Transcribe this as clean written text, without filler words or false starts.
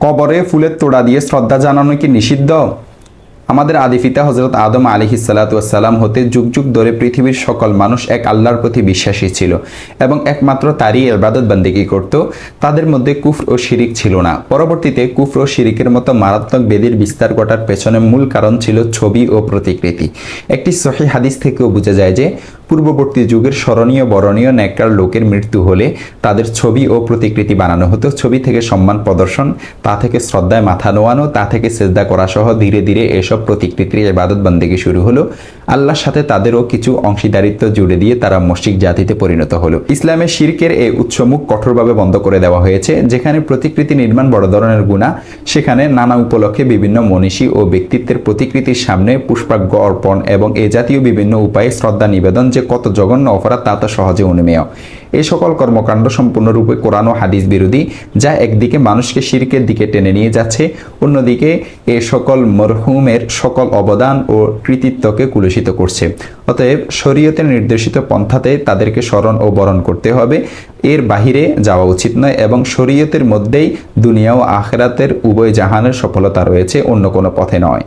কবরে ফুলের তোড়া দিয়ে শ্রদ্ধা জানানো কি নিষিদ্ধ? আমাদের আদিপিতা হযরত আদম আলাইহিসসালাম হতে যুগ যুগ ধরে পৃথিবীর সকল মানুষ এক আল্লাহর প্রতি বিশ্বাসী ছিল এবং একমাত্র তারই ইবাদত বন্দেগী করত। তাদের মধ্যে কুফর ও শিরিক ছিল না। পরবর্তীতে কুফর ও শিরিকের মতো মারাত্মক বেদির বিস্তার ঘটার পেছনে মূল কারণ ছিল ছবি ও প্রতিকৃতি। একটি সহিহ হাদিস থেকেও বোঝা যায় যে পূর্ববর্তী যুগের স্মরণীয় বরণীয় নেককার লোকের মৃত্যু হলে তাদের ছবি ও প্রতিকৃতি বানানো হতো। ছবি থেকে সম্মান প্রদর্শন, তা থেকে শ্রদ্ধায় মাথা নোয়ানো, তা থেকে সেজদা করা সহ ধীরে ধীরে এসব প্রতিকৃতির ইবাদত বন্দেগী শুরু হলো। আল্লাহর সাথে তাদেরও কিছু অংশীদারিত্ব জুড়ে দিয়ে তারা মুশরিক জাতিতে পরিণত হলো। ইসলামে শিরকের এই উৎসমুখ কঠোরভাবে বন্ধ করে দেওয়া হয়েছে। যেখানে প্রতিকৃতি নির্মাণ বড় ধরনের গুনাহ, সেখানে নানা উপলক্ষে বিভিন্ন মনীষী ও ব্যক্তিত্বের প্রতিকৃতির সামনে পুষ্পার্ঘ্য অর্পণ এবং এ জাতীয় বিভিন্ন উপায়ে শ্রদ্ধা নিবেদন যে কত জঘন্য অপরাধ তা তো সহজে অনুমেয়। এই সকল কর্মকাণ্ড সম্পূর্ণরূপে কোরআন ও হাদিস বিরোধী, যা একদিকে মানুষকে শিরকের দিকে টেনে নিয়ে যাচ্ছে, অন্যদিকে এ সকল মরহুমের সকল অবদান ও কৃতিত্বকে কুলুষিত করছে। অতএব শরীয়তের নির্দেশিত পন্থাতে তাদেরকে স্মরণ ও বরণ করতে হবে, এর বাহিরে যাওয়া উচিত নয় এবং শরীয়তের মধ্যেই দুনিয়া ও আখিরাতের উভয় জাহানের সফলতা রয়েছে, অন্য কোনো পথে নয়।